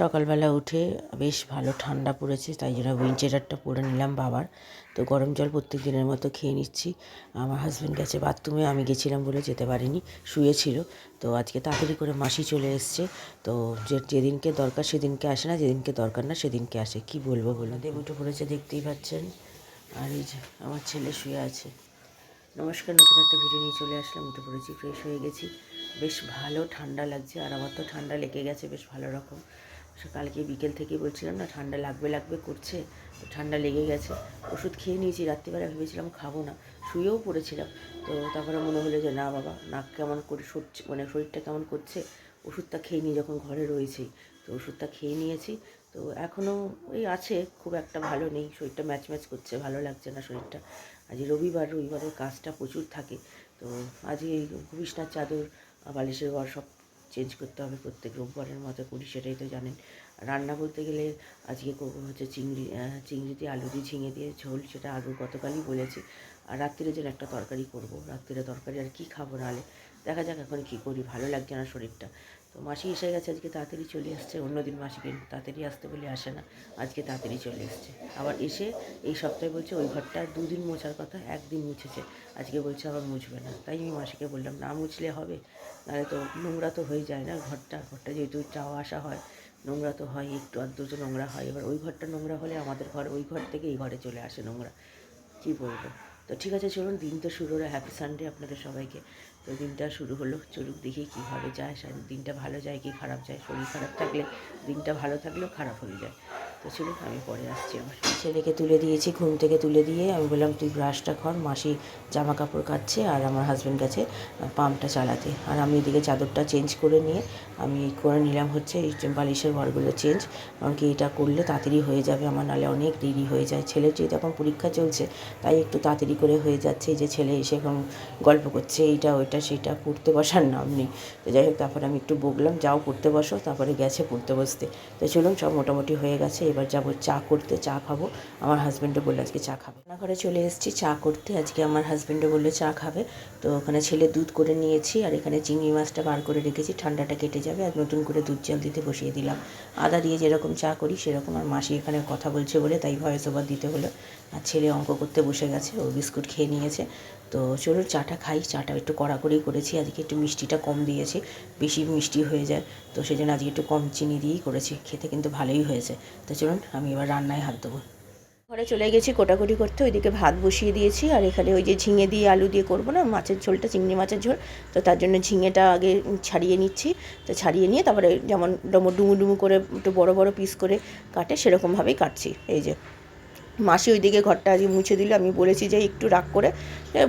সকালবেলা উঠে বেশ ভালো ঠান্ডা পড়েছে, তাই জন্য উইন্টারটা পরে নিলাম বাবার। তো গরম জল প্রত্যেক দিনের মতো খেয়ে নিচ্ছি। আমার হাজব্যান্ড গেছে বাথরুমে, আমি গেছিলাম বলে যেতে পারিনি, শুয়েছিল। তো আজকে তাড়াতাড়ি করে মাসি চলে এসছে। তো যেদিনকে দরকার সেদিনকে আসে না, যেদিনকে দরকার না সেদিনকে আসে। কি বলবো বলুন, দেব উঠে পড়েছে দেখতেই পাচ্ছেন। আর এই যে আমার ছেলে শুয়ে আছে। নমস্কার, নতুন একটা ভিডিও নিয়ে চলে আসলাম। উঠে পড়েছি, ফ্রেশ হয়ে গেছি, বেশ ভালো ঠান্ডা লাগছে। আর আমার তো ঠান্ডা লেগে গেছে বেশ ভালো রকম। কালকে বিকেল থেকে বলছিলাম না ঠান্ডা লাগবে লাগবে করছে, তো ঠান্ডা লেগে গেছে। ওষুধ খেয়ে নিয়েছি, রাত্রিবেলা ভেবেছিলাম খাবো না, শুয়েও পড়েছিলাম। তো তারপরে মনে হলো যে না বাবা, নাক কেমন করে সরছে, মানে শরীরটা কেমন করছে, ওষুধটা খেয়ে নিই যখন ঘরে রয়েছেই। তো ওষুধটা খেয়ে নিয়েছি। তো এখনও ওই আছে, খুব একটা ভালো নেই, শরীরটা ম্যাচ ম্যাচ করছে, ভালো লাগছে না শরীরটা। আজ রবিবারের কাজটা প্রচুর থাকে। তো আজকে এই বিছনার চাদর, বালিশের ঘর সব চেঞ্জ করতে হবে, প্রত্যেক রোববারের মতো করি, সেটাই তো জানেন। রান্না বলতে গেলে আজকে করবো হচ্ছে চিংড়ি দিয়ে আলু দিয়ে ঝিঙে দিয়ে ঝোল, সেটা আগেও গতকালই বলেছি। আর রাত্রিরে যেন একটা তরকারি করব, রাত্রিরে তরকারি আর কি খাবো, নাহলে দেখা যাক এখন কী করি, ভালো লাগছে না শরীরটা। তো মাসি এসে গেছে, আজকে তাড়াতাড়ি চলে আসছে। অন্যদিন মাসিকে তাড়াতাড়ি আসতে বলে আসে না, আজকে তাড়াতাড়ি চলে এসছে। আবার এসে এই সপ্তাহে বলছে ওই ঘরটা 2 দিন মোছার কথা, 1 দিন মুছেছে, আজকে বলছে আবার মুছবে না। তাই আমি মাসিকে বললাম না মুছলে হবে, নাহলে তো নোংরা তো হয়ে যায় না, ঘরটা যেহেতু যাওয়া আসা হয়, নোংরা তো হয়, একটু আধটু তো নোংরা হয়। এবার ওই ঘরটা নোংরা হলে আমাদের ঘর, ওই ঘর থেকে এই ঘরে চলে আসে নোংরা, কী বলবো। তো ঠিক আছে, চলুন, দিন তো শুরু হলো। হ্যাপি সানডে আপনাদের সবাইকে। তো দিনটা শুরু হলো, চলুক দেখি কীভাবে যায়, দিনটা ভালো যায় কি খারাপ যায়। শরীর খারাপ থাকলে দিনটা ভালো থাকলেও খারাপ হয়ে যায়। তো চলুন, আমি পরে আসছি। আমার ছেলেকে তুলে দিয়েছি, ঘুম থেকে তুলে দিয়ে আমি বললাম তুই ব্রাশটা কর, মাসি জামা কাপড় কাচ্ছে আর আমার হাজব্যান্ড গেছে পাম্পটা চালাতে। আর আমি এদিকে চাদরটা চেঞ্জ করে নিয়ে আমি করে নিলাম হচ্ছে এই বালিশের ঘরগুলো চেঞ্জ, কারণ কি এটা করলে তাড়াতাড়ি হয়ে যাবে আমার, নাহলে অনেক দেরি হয়ে যায়। ছেলের যেহেতু এখন পরীক্ষা চলছে, তাই একটু তাড়াতাড়ি করে হয়ে যাচ্ছে। এই যে ছেলে এসে এখন গল্প করছে, এইটা ওইটা সেটা, পড়তে বসার নাম নেই। তো যাই হোক, তারপরে আমি একটু বকলাম যাও পড়তে বসো, তারপরে গেছে পড়তে বসতে। তো চলুন, সব মোটামুটি হয়ে গেছে, এবার যাবো চা করতে, চা খাবো। আমার হাজব্যান্ডও বললো আজকে চা খাবে, রান্নাঘরে চলে এসেছি চা করতে। আজকে আমার হাজব্যান্ডও বললো চা খাবে। তো ওখানে ছেলে দুধ করে নিয়েছি, আর এখানে চিংড়ি মাছটা বার করে রেখেছি, ঠান্ডাটা কেটে যাবে। আর নতুন করে দুধ জল দিতে বসিয়ে দিলাম, আদা দিয়ে যেরকম চা করি সেরকম। আর মাসি এখানে কথা বলছে বলে তাই ভয়েস ওভার দিতে হলো। আর ছেলে অঙ্ক করতে বসে গেছে, ও বিস্কুট খেয়ে নিয়েছে। তো চলুন চাটা খাই। চাটা একটু কড়া করেই করেছি, আজকে একটু মিষ্টিটা কম দিয়েছি, বেশি মিষ্টি হয়ে যায়, তো সেই জন্য আজকে একটু কম চিনি দিয়েই করেছি। খেতে কিন্তু ভালোই হয়েছে। তো চলুন, আমি এবার রান্নায় হাত দেবো। ঘরে চলে গেছি কোটাকুটি করতে, ওইদিকে ভাত বসিয়ে দিয়েছি। আর এখানে ওই যে ঝিঙে দিয়ে আলু দিয়ে করবো না মাছের ঝোলটা, চিংড়ি মাছের ঝোল, তো তার জন্য ঝিঙেটা আগে ছাড়িয়ে নিচ্ছি। তো ছাড়িয়ে নিয়ে তারপরে যেমন ডুমু ডুমু করে একটু বড় বড় পিস করে কাটে, সেরকমভাবেই কাটছি। এই যে মাসি ওইদিকে ঘরটা আজকে মুছে দিল। আমি বলেছি যে একটু রাগ করে,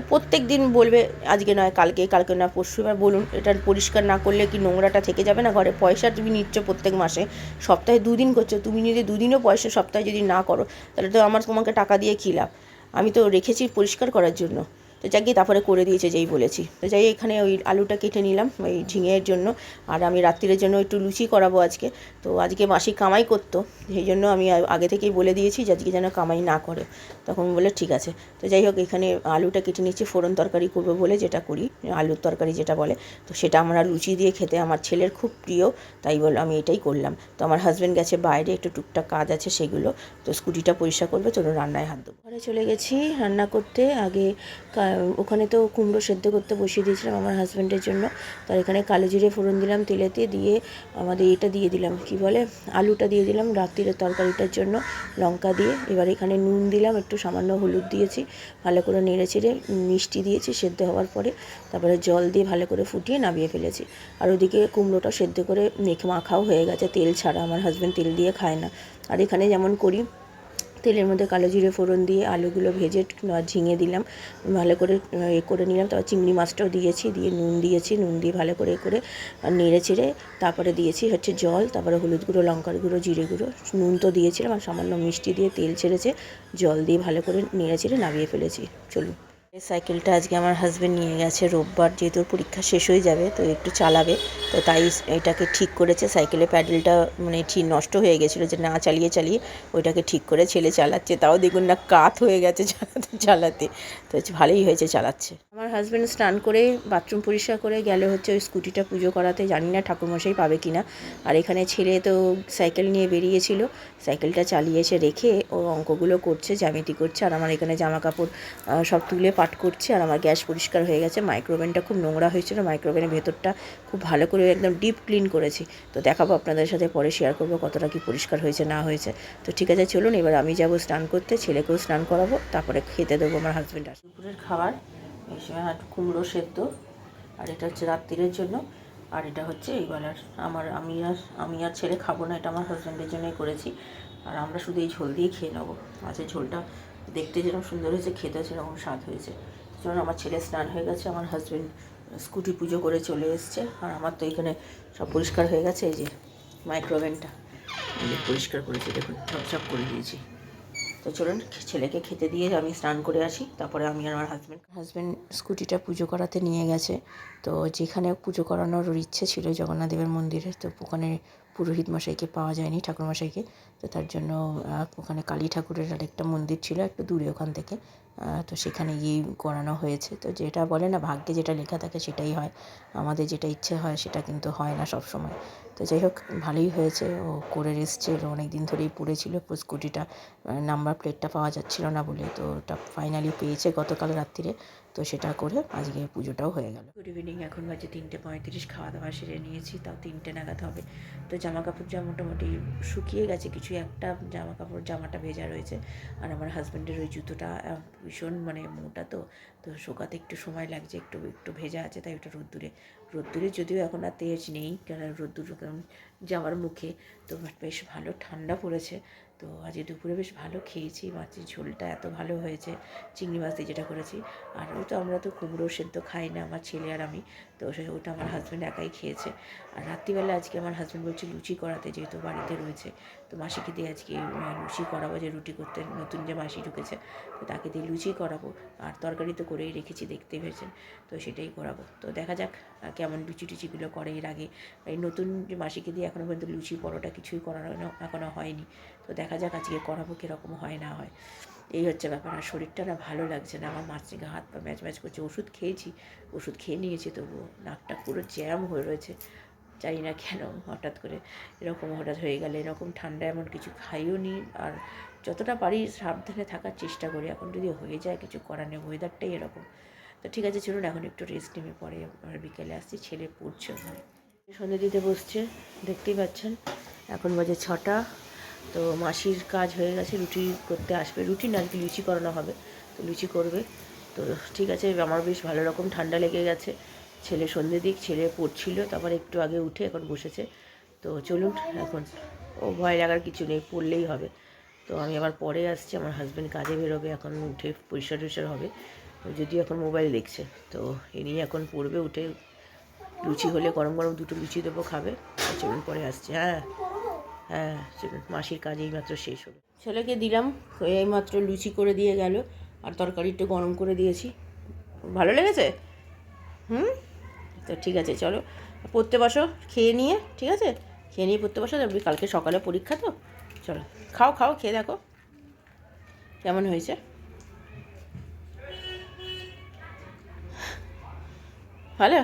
প্রত্যেক দিন বলবে আজকে নয় কালকে, কালকে না পরশু। এবার বলুন, এটা পরিষ্কার না করলে কি নোংরাটা থেকে যাবে না ঘরে? পয়সা তুমি নিচ্ছ প্রত্যেক মাসে, সপ্তাহে 2 দিন করছো, তুমি যদি 2 দিনও পয়সা সপ্তাহে যদি না করো, তাহলে তো তোমাকে টাকা দিয়ে কী লাভ? আমি তো রেখেছি পরিষ্কার করার জন্য। তো যাক গিয়ে তারপরে করে দিয়েছে যেই বলেছি। তো যাই, এখানে ওই আলুটা কেটে নিলাম ওই ঝিঙের জন্য। আর আমি রাত্রিরের জন্য একটু লুচি করাবো আজকে। তো আজকে মাসি কামাই করতো, সেই জন্য আমি আগে থেকেই বলে দিয়েছি যে আজকে যেন কামাই না করে। তখন বলে ঠিক আছে। তো যাই হোক, এখানে আলুটা কেটে নিচ্ছি, ফোড়ন তরকারি করবো বলে যেটা করি, আলুর তরকারি যেটা বলে। তো সেটা আমরা লুচি দিয়ে খেতে আমার ছেলের খুব প্রিয়, তাই বলে আমি এটাই করলাম। তো আমার হাজব্যান্ড গেছে বাইরে, একটু টুকটাক কাজ আছে সেগুলো। তো স্কুটিটা পরিষ্কার করবে, চলুন রান্নায় হাত দেবো। ঘরে চলে গেছি রান্না করতে। আগে ওখানে তো কুমড়ো সেদ্ধ করতে বসিয়ে দিয়েছিলাম আমার হাজব্যান্ডের জন্য। তার এখানে কালো জিরে ফোড়ন দিলাম তেলেতে, দিয়ে আমাদের এটা দিয়ে দিলাম, কি বলে, আলুটা দিয়ে দিলাম রাত্রিরের তরকারিটার জন্য, লঙ্কা দিয়ে। এবার এখানে নুন দিলাম, একটু সামান্য হলুদ দিয়েছি, ভালো করে নেড়ে চেড়ে মিষ্টি দিয়েছি সেদ্ধ হওয়ার পরে। তারপরে জল দিয়ে ভালো করে ফুটিয়ে নামিয়ে ফেলেছি। আর ওদিকে কুমড়োটা সেদ্ধ করে মাখাও হয়ে গেছে, তেল ছাড়া। আমার হাজব্যান্ড তেল দিয়ে খায় না। আর এখানে যেমন করি, তেলের মধ্যে কালো জিরে ফোড়ন দিয়ে আলুগুলো ভেজে ঝিঙে দিলাম, ভালো করে করে নিলাম। তারপর চিংড়ি মাছটাও দিয়েছি, দিয়ে নুন দিয়েছি, নুন দিয়ে ভালো করে নেড়ে চেড়ে তারপরে দিয়েছি হচ্ছে জল, তারপরে হলুদ গুঁড়ো, লঙ্কার গুঁড়ো, জিরে গুঁড়ো, নুন তো দিয়েছিলাম, আর সামান্য মিষ্টি দিয়ে তেল ছেড়েছে, জল দিয়ে ভালো করে নেড়ে চেড়ে নামিয়ে ফেলেছি। চলুন, এই সাইকেলটা আজকে আমার হাজব্যান্ড নিয়ে গেছে, রোববার যেহেতু পরীক্ষা শেষ হয়ে যাবে, তো একটু চালাবে। তো তাই এটাকে ঠিক করেছে, সাইকেলের প্যাডেলটা মানে ঠিক নষ্ট হয়ে গেছিলো, যে না চালিয়ে চালিয়ে ওইটাকে ঠিক করে ছেলে চালাচ্ছে। তাও দেখুন না, কাত হয়ে গেছে চালাতে চালাতে। তো ভালোই হয়েছে চালাচ্ছে। আমার হাজব্যান্ড স্নান করে বাথরুম পরিষ্কার করে গেলে হচ্ছে ওই স্কুটিটা পুজো করাতে, জানি না ঠাকুরমশাই পাবে কি না। আর এখানে ছেলে তো সাইকেল নিয়ে বেরিয়েছিল, সাইকেলটা চালিয়ে এসে রেখে ও অঙ্কগুলো করছে, জ্যামিতি করছে, আর আমার এখানে জামা কাপড় সব তুলে পাট করছে। আর আমার গ্যাস পরিষ্কার হয়ে গেছে। মাইক্রোওভেনটা খুব নোংরা হয়েছিল, মাইক্রোওভেনের ভেতরটা খুব ভালো করে একদম ডিপ ক্লিন করেছি। তো দেখাবো আপনাদের সাথে, পরে শেয়ার করবো কতটা কি পরিষ্কার হয়েছে না হয়েছে। তো ঠিক আছে, চলুন এবার আমি যাব স্নান করতে, ছেলেকেও স্নান করাবো, তারপরে খেতে দেবো আমার হাজব্যান্ড। দুপুরের খাবার এই সময় কুমড়ো সেদ্ধ, আর এটা হচ্ছে রাত্রিরের জন্য, আর এটা হচ্ছে এই বেলার আমি আর ছেলে খাবো না, এটা আমার হাজব্যান্ডের জন্যই করেছি। আর আমরা শুধু এই ঝোল দিয়ে খেয়ে নেবো। মাছের ঝোলটা দেখতে যেরকম সুন্দর হয়েছে, খেতে সেরকম স্বাদ হয়েছে। যেমন আমার ছেলে স্নান হয়ে গেছে, আমার হাজব্যান্ড স্কুটি পুজো করে চলে এসছে, আর আমার তো এখানে সব পরিষ্কার হয়ে গেছে। এই যে মাইক্রোওভেনটা পরিষ্কার করেছি, দেখুন ঝপঝপ করে দিয়েছি। তো চলুন ছেলেকে খেতে দিয়ে আমি স্নান করে আসি, তারপরে আমি আর আমার হাজব্যান্ড স্কুটিটা পুজো করাতে নিয়ে গেছে। তো যেখানে পুজো করানোর ইচ্ছে ছিল জগন্নাথ দেবের মন্দিরে, তো ওখানে পুরোহিত মশাইকে পাওয়া যায়নি, ঠাকুরমশাইকে। তো তার জন্য ওখানে কালী ঠাকুরের আরেকটা মন্দির ছিল একটু দূরে ওখান থেকে, তো সেখানে গিয়েই করানো হয়েছে। তো যেটা বলে না, ভাগ্যে যেটা লেখা থাকে সেটাই হয়, আমাদের যেটা ইচ্ছে হয় সেটা কিন্তু হয় না সব সময়। তো যাই হোক, ভালোই হয়েছে, ও করে এসছে, অনেক দিন ধরেই পড়েছিল স্কুটিটা, নাম্বার প্লেটটা পাওয়া যাচ্ছিল না বলে। তো ওটা ফাইনালি পেয়েছে গতকাল রাত্রিরে, তো সেটা করে আজকে পুজোটাও হয়ে গেল। গুড ইভিনিং, এখন বাজে 3:35, খাওয়া দাওয়া সেরে নিয়েছি, তাও 3টে নাগাদ হবে। তো জামা কাপড় যা মোটামুটি শুকিয়ে গেছে, কিছু একটা জামাটা ভেজা রয়েছে। আর আমার হাজব্যান্ডের ওই জুতোটা ভীষণ মোটা, তো শোকাতে একটু সময় লাগছে, একটু ভেজা আছে, তাই ওটা রোদ্দুরে যদিও এখন আর তেজ নেই, কারণ রোদ্দুর যাওয়ার মুখে। তো বেশ ভালো ঠান্ডা পড়েছে। তো আজকে দুপুরে বেশ ভালো খেয়েছি, মাছের ঝোলটা এত ভালো হয়েছে, চিংড়ি মাছ দিয়ে যেটা করেছি। আর আমরা তো কুমড়ো সেদ্ধ খাই না, আমার ছেলে আর আমি, তো ওটা আমার হাজব্যান্ড একাই খেয়েছে। আর রাত্রিবেলা আজকে আমার হাজব্যান্ড বলছে লুচি করাতে, যেহেতু বাড়িতে রয়েছে। তো মাসিকে দিয়ে আজকে লুচি করাবো, যে রুটি করতে নতুন যে মাসি ঢুকেছে, তো তাকে দিয়ে লুচি করাবো। আর তরকারি তো করেই রেখেছি, দেখতেই পেয়েছেন, তো সেটাই করাবো। তো দেখা যাক কেমন লুচিগুলো করে। এর আগে এই নতুন যে মাসিকে দিয়ে এখনও পর্যন্ত লুচি পরোটা কিছুই করানো এখনও হয়নি। তো দেখা যাক আজকে করাবো কীরকম হয় না হয়, এই হচ্ছে ব্যাপার। আর শরীরটা না ভালো লাগছে না আমার, মাছ থেকে হাত পা ম্যাচ করছে। ওষুধ খেয়ে নিয়েছি, তবুও নাকটা পুরো জ্যাম হয়ে রয়েছে, জানি না কেন হঠাৎ করে এরকম হয়ে গেলে। এরকম ঠান্ডা এমন কিছু খাইও নি, আর যতটা পারি সাবধানে থাকার চেষ্টা করি। এখন যদি হয়ে যায় কিছু করার নেই, ওয়েদারটাই এরকম। তো ঠিক আছে, চলুন এখন একটু রেস্ট নেমে পরে আর বিকেলে আসছি। ছেলে পড়ছে ওখানে, সন্ধ্যে দিতে বসছে, দেখতেই পাচ্ছেন। এখন বাজে 6টা। তো মাসির কাজ হয়ে গেছে, রুটি করতে আসবে, রুটি না আজকে লুচি করানো হবে, তো লুচি করবে। তো ঠিক আছে, আমার বেশ ভালো রকম ঠান্ডা লেগে গেছে। ছেলে সন্ধ্যে দিক, ছেলে পড়ছিল, তারপর একটু আগে উঠে এখন বসেছে। তো চলুন এখন, ও ভয় লাগার কিছু নেই, পড়লেই হবে। তো আমি আবার পরে আসছি, আমার হাজব্যান্ড কাজে বেরোবে, এখন উঠে পরিষ্কার হবে, যদিও এখন মোবাইল দেখছে। তো এ নিয়ে এখন পড়বে, উঠে লুচি হলে গরম গরম 2টো লুচি দেবো, খাবে। চলুন পরে আসছি। হ্যাঁ চলুন, মাসির কাজ এইমাত্র শেষ হলো, ছেলেকে দিলাম, এইমাত্র লুচি করে দিয়ে গেল, আর তরকারি একটু গরম করে দিয়েছি। ভালো লেগেছে? তো ঠিক আছে, চলো পড়তে বসো খেয়ে নিয়ে, ঠিক আছে, খেয়ে নিয়ে পড়তে বসো, কালকে সকালে পরীক্ষা তো। চলো খাও, খেয়ে দেখো কেমন হয়েছে। ভালো।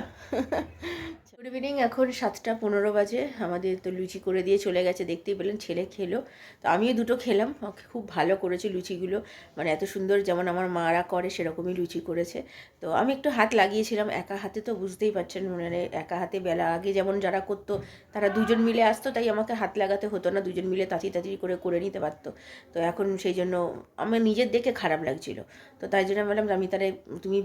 গুড ইভিনিং, এখন 7টা 15 বাজে। আমাদের তো লুচি করে দিয়ে চলে গেছে, দেখতেই পেলেন, ছেলে খেলো, তো আমিও 2টো খেলাম। খুব ভালো করেছে লুচিগুলো, এত সুন্দর যেমন আমার মারা করে সেরকমই লুচি করেছে। তো আমি একটু হাত লাগিয়েছিলাম, একা হাতে তো বুঝতেই পারছেন, একা হাতে বেলা আগে যেমন যারা করতো তারা 2জন মিলে আসতো, তাই আমাকে হাত লাগাতে হতো না, 2জন মিলে তাড়াতাড়ি করে নিতে পারতো। তো এখন সেই জন্য আমার নিজের দেখে খারাপ লাগছিল। তো তাই জন্য বললাম আমি তাহলে তুমি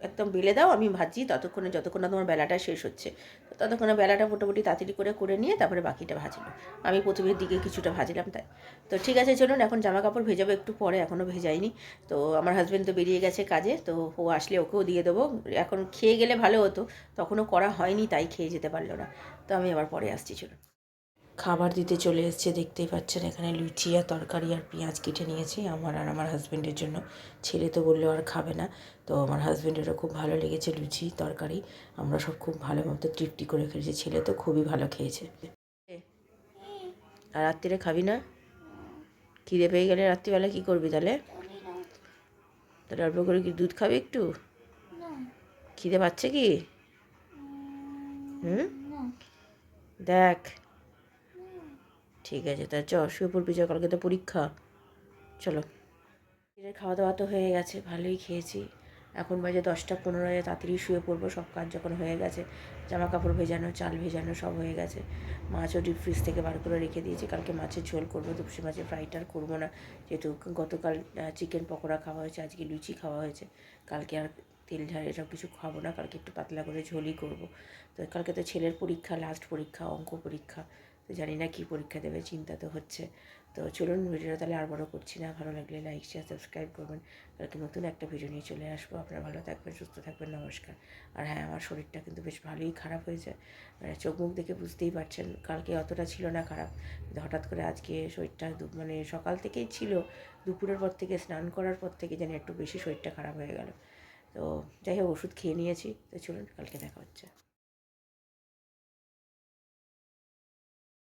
একদম বেলে দাও, আমি ভাজি যতক্ষণ না তোমার বেলাটা শেষ হচ্ছে। ততক্ষণে বেলাটা মোটামুটি তাড়াতাড়ি করে নিয়ে তারপরে বাকিটা ভাজলো। আমি প্রথমের দিকে কিছুটা ভাজলাম তাই। তো ঠিক আছে, চলুন এখন জামা কাপড় ভেজাবো একটু পরে, এখনও ভেজাইনি। তো আমার হাজব্যান্ড তো বেরিয়ে গেছে কাজে, তো ও আসলে ওকেও দিয়ে দেবো। এখন খেয়ে গেলে ভালো হতো, তখনও করা হয়নি, তাই খেয়ে যেতে পারলো না। তো আমি আবার পরে আসছি, চলুন। খাবার দিতে চলে এসছে, দেখতেই পাচ্ছেন, এখানে লুচি আর তরকারি আর পেঁয়াজ কেটে নিয়েছি আমার আর আমার হাজব্যান্ডের জন্য। ছেলে তো বললো আর খাবে না, তো আমার হাজব্যান্ডেরও খুব ভালো লেগেছে লুচি তরকারি, আমরা সব খুব ভালো মতো তৃপ্তি করে খেয়েছি, ছেলে তো খুবই ভালো খেয়েছে। আর রাত্রিরে খাবি না? খিদে পেয়ে গেলে রাত্রিবেলা কী করবি তাহলে? তাহলে অল্প করে কি দুধ খাবি একটু? খিদে পাচ্ছে কি? হুম, দেখ। ঠিক আছে, তা চ শুয়ে পড়বি, চ, কালকে তো পরীক্ষা। চলো। খাওয়া দাওয়া তো হয়ে গেছে, ভালোই খেয়েছি। এখন বাজে 10টা 15, তাড়াতাড়ি শুয়ে পড়বো। সব কাজ যখন হয়ে গেছে, জামা কাপড় ভেজানো, চাল ভেজানো সব হয়ে গেছে। মাছও ডিপ ফ্রিজ থেকে বার করে রেখে দিয়েছি, কালকে মাছের ঝোল করবো। দুপুরে মাছের ফ্রাইটা আর করবো না, যেহেতু গতকাল চিকেন পকোড়া খাওয়া হয়েছে, আজকে লুচি খাওয়া হয়েছে। কালকে আর তেল ঝাল এসব কিছু খাবো না, কালকে একটু পাতলা করে ঝোলই করবো। তো কালকে তো ছেলের পরীক্ষা, লাস্ট পরীক্ষা, অঙ্ক পরীক্ষা। তো জানি না কী পরীক্ষা দেবে, চিন্তা তো হচ্ছে। তো চলুন, ভিডিওটা তাহলে আর বড় করছি না। ভালো লাগলে লাইক শেয়ার সাবস্ক্রাইব করবেন। কালকে নতুন একটা ভিডিও নিয়ে চলে আসবো। আপনারা ভালো থাকবেন, সুস্থ থাকবেন, নমস্কার। আর হ্যাঁ, আমার শরীরটা কিন্তু বেশ ভালোই খারাপ হয়েছে, মানে চোখ মুখ দেখে বুঝতেই পারছেন। কালকে অতটা ছিল না খারাপ, কিন্তু হঠাৎ করে আজকে শরীরটা মানে সকাল থেকেই ছিল, দুপুরের পর থেকে, স্নান করার পর থেকে যেন একটু বেশি শরীরটা খারাপ হয়ে গেল। তো যাই হোক, ওষুধ খেয়ে নিয়েছি। তো চলুন, কালকে দেখা হচ্ছে।